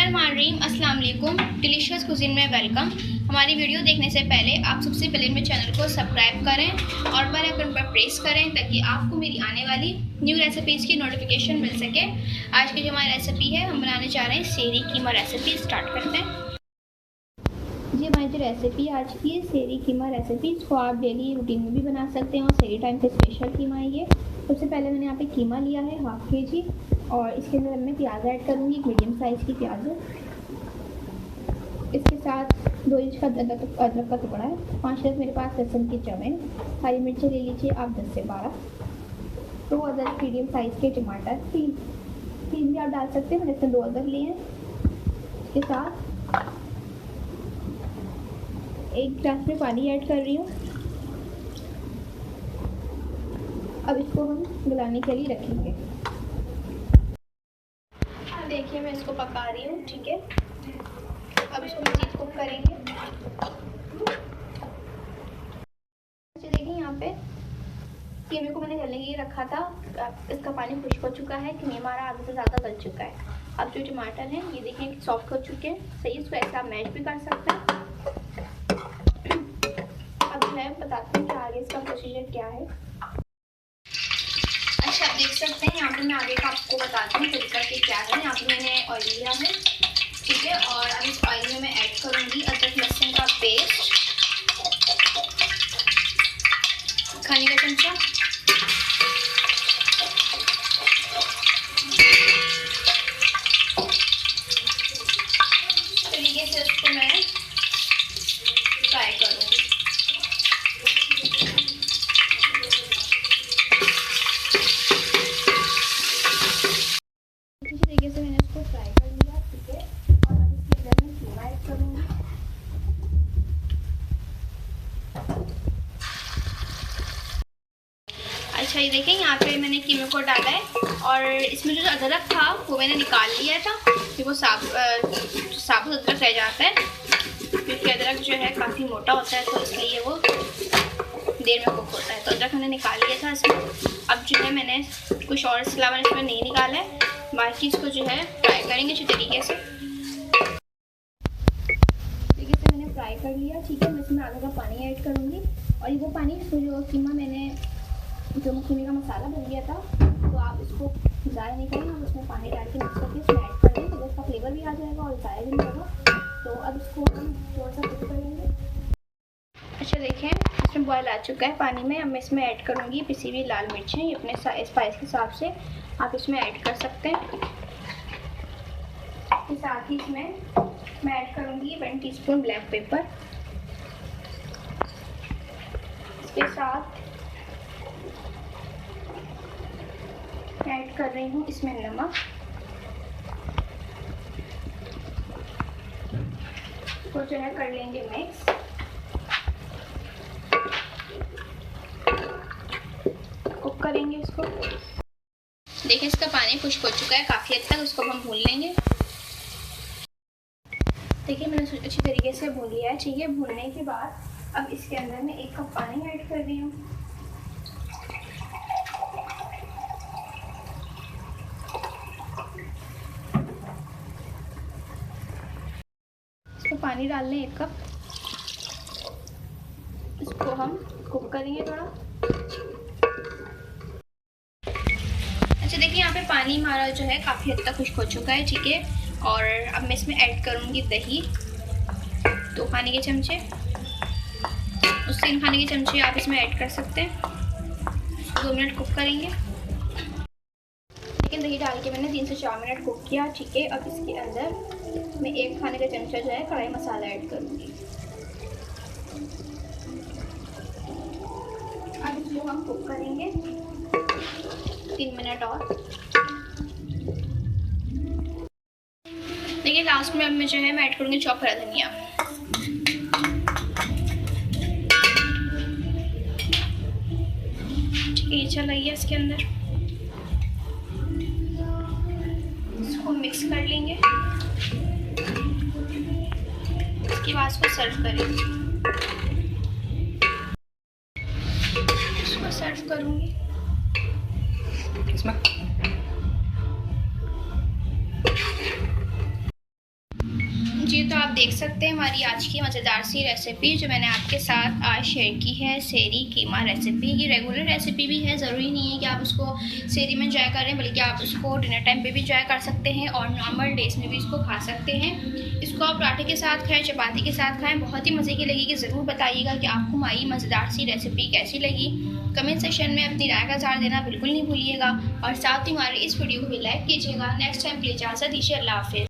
बिस्मिल्लाहिर्रहमानिर्रहीम, अस्सलाम वालेकुम। डिलीशियस कुज़ीन में वेलकम। हमारी वीडियो देखने से पहले आप सबसे पहले मेरे चैनल को सब्सक्राइब करें और बेल आइकन पर प्रेस करें ताकि आपको मेरी आने वाली न्यू रेसिपीज़ की नोटिफिकेशन मिल सके। आज की जो हमारी रेसिपी है, हम बनाने जा रहे हैं सेहरी कीमा रेसिपी। स्टार्ट करते हैं जी। हमारी जो रेसिपी आज की है सेहरी कीमा रेसिपी, इसको आप डेली रूटीन में भी बना सकते हैं और सेहरी टाइम पे स्पेशल कीमा है ये। सबसे पहले मैंने यहाँ पे कीमा लिया है 1/2 kg और इसके अंदर मैं प्याज ऐड करूँगी, एक मीडियम साइज़ की प्याज है। इसके साथ 2 इंच का अदरक का टुकड़ा है, 5-10 मेरे पास लहसुन की चमें, हरी मिर्चें ले लीजिए आप 10 से 12, 2 अदरक मीडियम साइज़ के टमाटर, तीन भी आप डाल सकते हैं, मैंने इसमें 2 अदरक लिए हैं। इसके साथ 1 गिलास में पानी ऐड कर रही हूँ। अब इसको हम गलाने के लिए रखेंगे। देखिए मैं इसको पका रही हूँ, ठीक है। अब इसको मज़ीद कुक करेंगे। अच्छा देखिए यहाँ पे कीमे को मैंने गलने के लिए रखा था, इसका पानी खुश्क हो चुका है, कीमा हमारा आधे से ज़्यादा गल चुका है। अब जो टमाटर हैं ये देखें सॉफ्ट हो चुके हैं, सही। इसको ऐसा आप मैश भी कर सकते हैं। अब मैं बताती हूँ कि आगे इसका प्रोसीजर क्या है। अच्छा आप देख सकते हैं यहाँ पे मैं आगे का आपको बताती हूँ तरीका कि क्या है। यहाँ पे मैंने ऑयल लिया है, ठीक है, और अब इस ऑयल में मैं ऐड करूँगी अदरक लहसुन का पेस्ट, खाने का चमचा, तरीके से इसको मैं फ्राई करूँगी। इसी तरीके से मैंने इसको फ्राई कर लिया, ठीक है। और अब इसके अंदर मैं कीमा ऐड करूँगी। अच्छा ये देखें यहाँ पे मैंने कीमे को डाला है और इसमें जो अदरक था वो मैंने निकाल लिया था, कि वो साबुत अदरक रह जाता है, क्योंकि अदरक जो है काफ़ी मोटा होता है तो इसलिए वो देर में कुक होता है। तो अदरक मैंने निकाल लिया था इसमें। अब जो है मैंने कुछ और इसके मैंने इसमें नहीं निकाला है, बाकी इसको जो है फ्राई करेंगे अच्छी तरीके से। मैंने फ्राई कर लिया, ठीक है। मैं इसमें आधा का पानी ऐड करूँगी और ये वो पानी इसमें जो कीमा मैंने जो कीमे का मसाला बन गया था, तो आप इसको ज़्यादा नहीं करेंगे, हम उसमें पानी डाल के मिक्स करके इसमें ऐड कर देंगे तो उसका फ्लेवर भी आ जाएगा और ज़ाया भी नहीं होगा। तो अब इसको हम थोड़ा सा कुक करेंगे। अच्छा देखें इसमें बॉयल आ चुका है पानी में। अब मैं इसमें ऐड करूँगी पिसी हुई लाल मिर्चें, ये अपने स्पाइस के हिसाब से आप इसमें ऐड कर सकते हैं। इसके साथ ही इसमें मैं ऐड करूँगी 1 टीस्पून ब्लैक पेपर, इसके साथ ऐड कर रही हूँ इसमें नमक, तो जो है कर लेंगे मिक्स। कुक करेंगे इसको। देखिए इसका पानी खुश्क हो चुका है काफ़ी हद तक, उसको हम भून लेंगे। देखिए मैंने अच्छी तरीके से भून लिया है, ठीक है। भूनने के बाद अब इसके अंदर मैं 1 कप पानी ऐड कर रही हूँ। इसको पानी डाल लें 1 कप, इसको हम कुक करेंगे थोड़ा। अच्छा देखिए यहाँ पे पानी हमारा जो है काफ़ी हद तक खुश्क हो चुका है, ठीक है। और अब मैं इसमें ऐड करूँगी दही, 2 खाने के चमचे, उस 3 खाने के चमचे आप इसमें ऐड कर सकते हैं। 2 मिनट कुक करेंगे। लेकिन दही डाल के मैंने 3 से 4 मिनट कुक किया, ठीक है। अब इसके अंदर मैं 1 खाने का चमचा जो है कढ़ाई मसाला ऐड करूँगी। अब इसको हम कुक करेंगे 3 मिनट और। देखिए लास्ट में अब मैं जो है मैं ऐड करूँगी चॉप हरा धनिया। ठीक है, ये चला गया इसके अंदर, इसको मिक्स कर लेंगे। इसके बाद इसको सर्व करेंगे। इसको सर्व करूँगी इसमें। जी, तो आप देख सकते हैं हमारी आज की मज़ेदार सी रेसिपी जो मैंने आपके साथ आज शेयर की है, सेहरी कीमा रेसिपी। ये रेगुलर रेसिपी भी है, ज़रूरी नहीं है कि आप उसको सेहरी में एंजॉय करें, बल्कि आप उसको डिनर टाइम पे भी एंजॉय कर सकते हैं और नॉर्मल डेज़ में भी इसको खा सकते हैं। इसको आप पराठे के साथ खाएँ, चपाती के साथ खाएँ, बहुत ही मज़े की लगेगी। ज़रूर बताइएगा कि आपको हमारी मज़ेदार सी रेसिपी कैसी लगी। कमेंट सेक्शन में अपनी राय का इज़हार देना बिल्कुल नहीं भूलिएगा और साथ ही हमारे इस वीडियो को भी लाइक कीजिएगा। नेक्स्ट टाइम के लिए इजाज़त दीजिए। अल्लाह हाफ़िज़।